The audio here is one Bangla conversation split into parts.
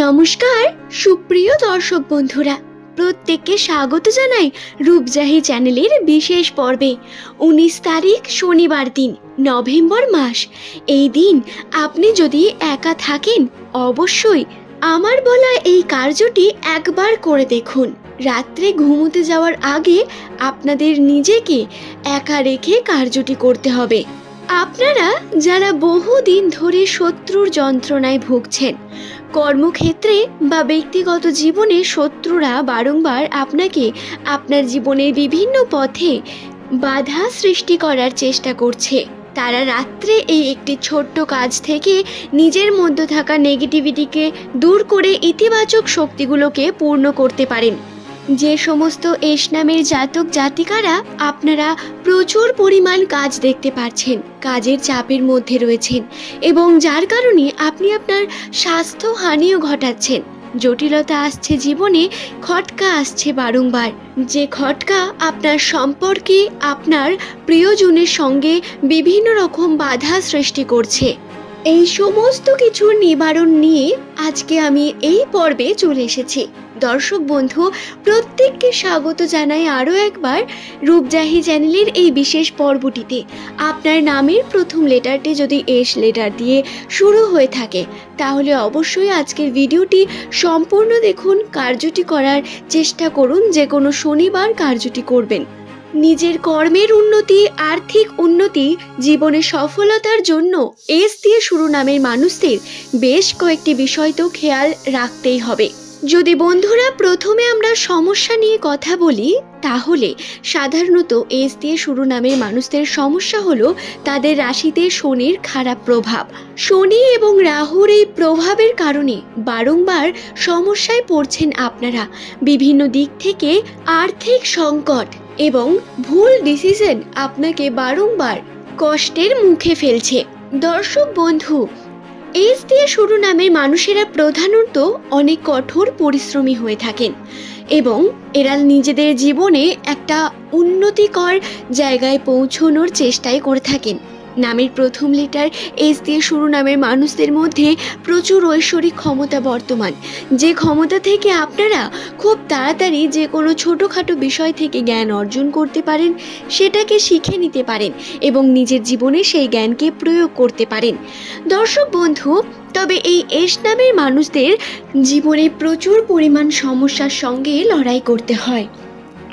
নমস্কার সুপ্রিয় দর্শক বন্ধুরা, প্রত্যেককে স্বাগত জানাই রূপজাহি চ্যানেলের বিশেষ পর্বে। 19 তারিখ শনিবার দিন, নভেম্বর মাস। এই দিন আপনি যদি একা থাকেন, অবশ্যই আমার বলা এই কার্যটি একবার করে দেখুন। রাত্রে ঘুমোতে যাওয়ার আগে আপনাদের নিজেকে একা রেখে কার্যটি করতে হবে। আপনারা যারা বহুদিন ধরে শত্রুর যন্ত্রণায় ভুগছেন, কর্মক্ষেত্রে বা ব্যক্তিগত জীবনে শত্রুরা বারংবার আপনাকে আপনার জীবনের বিভিন্ন পথে বাধা সৃষ্টি করার চেষ্টা করছে, তারা রাত্রে এই একটি ছোট্ট কাজ থেকে নিজের মধ্যে থাকা নেগেটিভিটিকে দূর করে ইতিবাচক শক্তিগুলোকে পূর্ণ করতে পারেন। যে সমস্ত এস নামের জাতক জাতিকারা আপনারা প্রচুর পরিমাণ কাজ দেখতে পাচ্ছেন, কাজের চাপের মধ্যে রয়েছেন এবং যার কারণে আপনি আপনার স্বাস্থ্য হানিও ঘটাচ্ছেন, জটিলতা আসছে জীবনে, খটকা আসছে বারংবার, যে খটকা আপনার সম্পর্কে আপনার প্রিয়জনের সঙ্গে বিভিন্ন রকম বাধা সৃষ্টি করছে, এই সমস্ত কিছুর নিবারণ নিয়ে আজকে আমি এই পর্বে চলে এসেছি। দর্শক বন্ধু, প্রত্যেককে স্বাগত জানাই আরও একবার রূপজাহি চ্যানেলের এই বিশেষ পর্বটিতে। আপনার নামের প্রথম লেটারটি যদি এস লেটার দিয়ে শুরু হয়ে থাকে, তাহলে অবশ্যই আজকের ভিডিওটি সম্পূর্ণ দেখুন, কার্যটি করার চেষ্টা করুন। যে কোনো শনিবার কার্যটি করবেন। নিজের কর্মের উন্নতি, আর্থিক উন্নতি, জীবনে সফলতার জন্য এস দিয়ে শুরু নামের মানুষদের বেশ কয়েকটি বিষয় তো খেয়াল রাখতেই হবে। যদি বন্ধুরা প্রথমে আমরা সমস্যা নিয়ে কথা বলি, তাহলে সাধারণত এস দিয়ে শুরু নামের মানুষদের সমস্যা হলো তাদের রাশিতে শনির খারাপ প্রভাব। শনি এবং রাহুর এই প্রভাবের কারণে বারংবার সমস্যায় পড়ছেন আপনারা। বিভিন্ন দিক থেকে আর্থিক সংকট এবং ভুল ডিসিশন আপনাকে বারংবার কষ্টের মুখে ফেলছে। দর্শক বন্ধু, এস দিয়ে শুরু নামের মানুষেরা প্রধানত অনেক কঠোর পরিশ্রমী হয়ে থাকেন এবং এরা নিজেদের জীবনে একটা উন্নতিকর জায়গায় পৌঁছানোর চেষ্টাই করে থাকেন। নামের প্রথম লেটার এস দিয়ে শুরু নামের মানুষদের মধ্যে প্রচুর ঐশ্বরিক ক্ষমতা বর্তমান, যে ক্ষমতা থেকে আপনারা খুব তাড়াতাড়ি যে কোনো ছোটোখাটো বিষয় থেকে জ্ঞান অর্জন করতে পারেন, সেটাকে শিখে নিতে পারেন এবং নিজের জীবনে সেই জ্ঞানকে প্রয়োগ করতে পারেন। দর্শক বন্ধু, তবে এই এস নামের মানুষদের জীবনে প্রচুর পরিমাণ সমস্যার সঙ্গে লড়াই করতে হয়।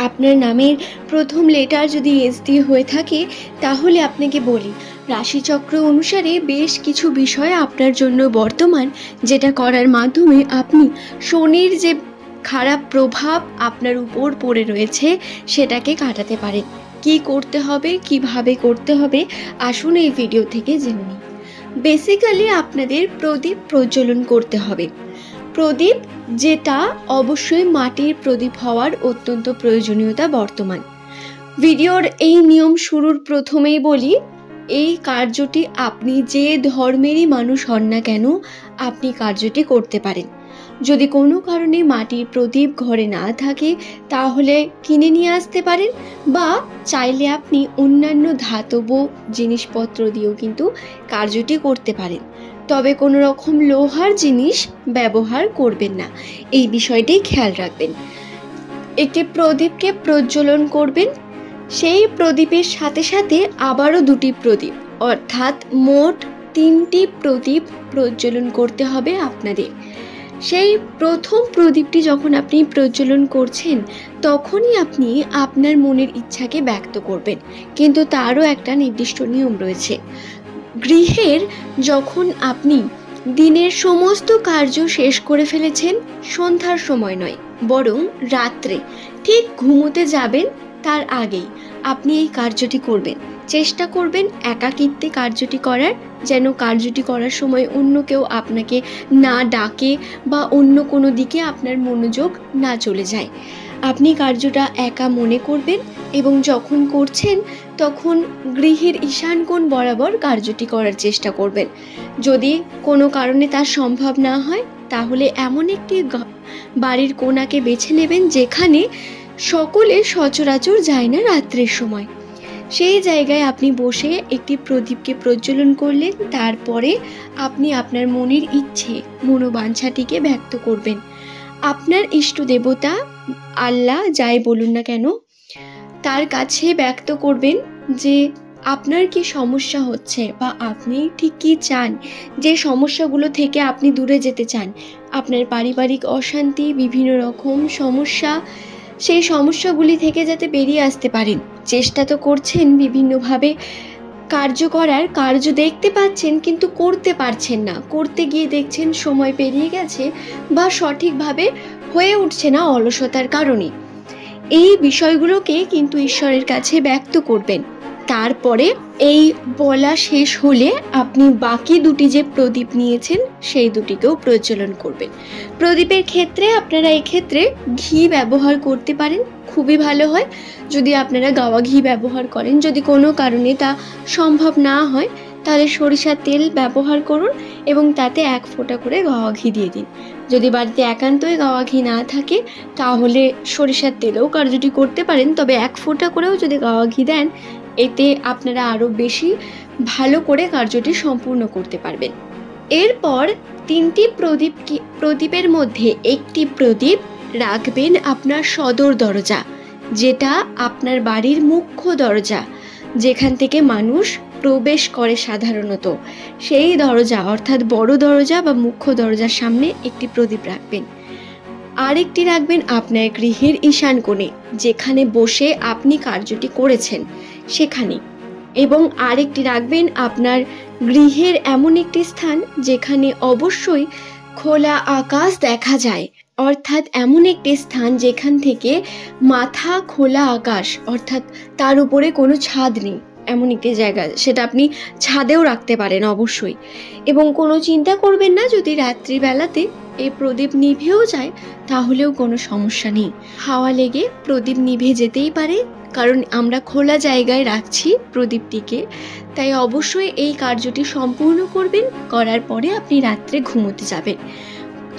আপনার নামের প্রথম লেটার যদি এস দিয়ে হয়ে থাকে, তাহলে আপনাকে বলি, রাশিচক্র অনুসারে বেশ কিছু বিষয় আপনার জন্য বর্তমান, যেটা করার মাধ্যমে আপনি শনির যে খারাপ প্রভাব আপনার উপর পড়ে রয়েছে সেটাকে কাটাতে পারেন। কি করতে হবে, কিভাবে করতে হবে, আসুন এই ভিডিও থেকে জেনে নিই। বেসিক্যালি আপনাদের প্রদীপ প্রজ্বলন করতে হবে। প্রদীপ, যেটা অবশ্যই মাটির প্রদীপ হওয়ার অত্যন্ত প্রয়োজনীয়তা বর্তমান। ভিডিওর এই নিয়ম শুরুর প্রথমেই বলি, এই কার্যটি আপনি যে ধর্মেরই মানুষ হন না কেন, আপনি কার্যটি করতে পারেন। যদি কোনো কারণে মাটির প্রদীপ ঘরে না থাকে, তাহলে কিনে নিয়ে আসতে পারেন, বা চাইলে আপনি অন্যান্য ধাতব জিনিসপত্র দিয়েও কিন্তু কার্যটি করতে পারেন। তবে কোনো রকম লোহার জিনিস ব্যবহার করবেন না, এই বিষয়টি খেয়াল রাখবেন। একটি প্রদীপকে প্রজ্বলন করবেন, সেই প্রদীপের সাথে সাথে আবারও দুটি প্রদীপ, অর্থাৎ মোট 3টি প্রদীপ প্রজ্বলন করতে হবে আপনাদের। সেই প্রথম প্রদীপটি যখন আপনি প্রজ্বলন করছেন, তখনই আপনি আপনার মনের ইচ্ছাকে ব্যক্ত করবেন, কিন্তু তারও একটা নির্দিষ্ট নিয়ম রয়েছে। গৃহের যখন আপনি দিনের সমস্ত কার্য শেষ করে ফেলেছেন, সন্ধ্যার সময় নয়, বরং রাত্রে ঠিক ঘুমোতে যাবেন তার আগেই আপনি এই কার্যটি করবেন। চেষ্টা করবেন একাকিত্বে কার্যটি করার, যেন কার্যটি করার সময় অন্য কেউ আপনাকে না ডাকে বা অন্য কোনো দিকে আপনার মনোযোগ না চলে যায়। আপনি কার্যটা একা মনে করবেন এবং যখন করছেন তখন গৃহের ঈশান কোণ বরাবর কার্যটি করার চেষ্টা করবেন। যদি কোনো কারণে তা সম্ভব না হয়, তাহলে এমন একটি বাড়ির কোণাকে বেছে নেবেন যেখানে সকলে সচরাচর যায় না রাত্রের সময়। সেই জায়গায় আপনি বসে একটি প্রদীপকে প্রজ্বলন করলেন। তারপরে আপনি আপনার মনের ইচ্ছে, মনোবাঞ্ছাটিকে ব্যক্ত করবেন। আপনার ইষ্ট দেবতা আল্লাহ যাই বলুন না কেন, তার কাছে ব্যক্ত করবেন যে আপনার কি সমস্যা হচ্ছে বা আপনি ঠিক কী চান, যে সমস্যাগুলো থেকে আপনি দূরে যেতে চান। আপনার পারিবারিক অশান্তি, বিভিন্ন রকম সমস্যা, সেই সমস্যাগুলি থেকে যাতে বেরিয়ে আসতে পারেন। চেষ্টা তো করছেন বিভিন্নভাবে কার্য করার, কার্য দেখতে পাচ্ছেন কিন্তু করতে পারছেন না। করতে গিয়ে দেখছেন সময় পেরিয়ে গেছে বা সঠিকভাবে হয়ে উঠছে না অলসতার কারণে। এই বিষয়গুলোকে কিন্তু ঈশ্বরের কাছে ব্যক্ত করবেন। তারপরে এই বলা শেষ হলে আপনি বাকি দুটি যে প্রদীপ নিয়েছেন সেই দুটিকেও প্রজ্বলন করবেন। প্রদীপের ক্ষেত্রে আপনারা এক্ষেত্রে ঘি ব্যবহার করতে পারেন, খুবই ভালো হয়। যদি আপনারা গাওয়া ঘি ব্যবহার করেন, যদি কোনো কারণে তা সম্ভব না হয় তাহলে সরিষার তেল ব্যবহার করুন এবং তাতে 1 ফোঁটা করে গাওয়া ঘি দিয়ে দিন। যদি বাড়িতে একান্তই গাওয়া ঘি না থাকে তাহলে সরিষার তেলেও কার্যটি করতে পারেন, তবে 1 ফোঁটা করেও যদি গাওয়া ঘি দেন এতে আপনারা আরও বেশি ভালো করে কার্যটি সম্পূর্ণ করতে পারবেন। এরপর 3টি প্রদীপের মধ্যে একটি প্রদীপ রাখবেন আপনার সদর দরজা, যেটা আপনার বাড়ির মুখ্য দরজা, যেখান থেকে মানুষ প্রবেশ করে সাধারণত। সেই দরজা অর্থাৎ বড় দরজা বা মুখ্য দরজার সামনে একটি প্রদীপ রাখবেন। আরেকটি রাখবেন আপনার গৃহের ঈশান কোণে, যেখানে বসে আপনি কার্যটি করেছেন সেখানে। এবং আরেকটি রাখবেন আপনার গৃহের এমন একটি স্থান যেখানে অবশ্যই খোলা আকাশ দেখা যায়, অর্থাৎ এমন একটি স্থান যেখান থেকে মাথা খোলা আকাশ, অর্থাৎ তার উপরে কোনো ছাদ নেই, এমন একটি জায়গা। সেটা আপনি ছাদেও রাখতে পারেন অবশ্যই। এবং কোনো চিন্তা করবেন না যদি রাত্রিবেলাতে এই প্রদীপ নিভেও যায় তাহলেও কোনো সমস্যা নেই। হাওয়া লেগে প্রদীপ নিভে যেতেই পারে, কারণ আমরা খোলা জায়গায় রাখছি প্রদীপটিকে। তাই অবশ্যই এই কার্যটি সম্পূর্ণ করবেন। করার পরে আপনি রাত্রে ঘুমোতে যাবেন।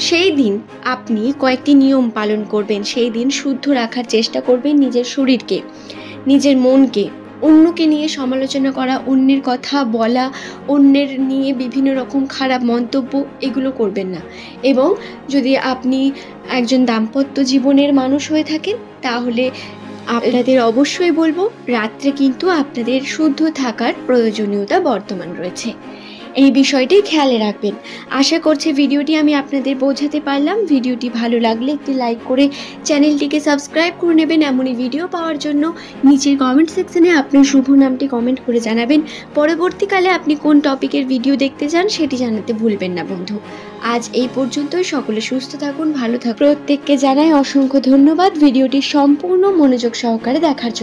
সেই দিন আপনি কয়েকটি নিয়ম পালন করবেন। সেই দিন শুদ্ধ রাখার চেষ্টা করবেন নিজের শরীরকে, নিজের মনকে। অন্যকে নিয়ে সমালোচনা করা, অন্যের কথা বলা, অন্যের নিয়ে বিভিন্ন রকম খারাপ মন্তব্য, এগুলো করবেন না। এবং যদি আপনি একজন দাম্পত্য জীবনের মানুষ হয়ে থাকেন তাহলে আপনাদের অবশ্যই বলবো রাত্রে কিন্তু আপনাদের শুদ্ধ থাকার প্রয়োজনীয়তা বর্তমান রয়েছে। এই বিষয়টি খেয়ালে রাখবেন। আশা করছি ভিডিওটি আমি আপনাদের বোঝাতে পারলাম। ভিডিওটি ভালো লাগলে একটি লাইক করে চ্যানেলটিকে সাবস্ক্রাইব করে নেবেন। এমনই ভিডিও পাওয়ার জন্য নিচের কমেন্ট সেকশনে আপনার শুভ নামটি কমেন্ট করে জানাবেন। পরবর্তীকালে আপনি কোন টপিকের ভিডিও দেখতে চান সেটি জানাতে ভুলবেন না বন্ধু। আজ এই পর্যন্তই। সকলে সুস্থ থাকুন, ভালো থাকুন। প্রত্যেককে জানাই অসংখ্য ধন্যবাদ ভিডিওটি সম্পূর্ণ মনোযোগ সহকারে দেখার জন্য।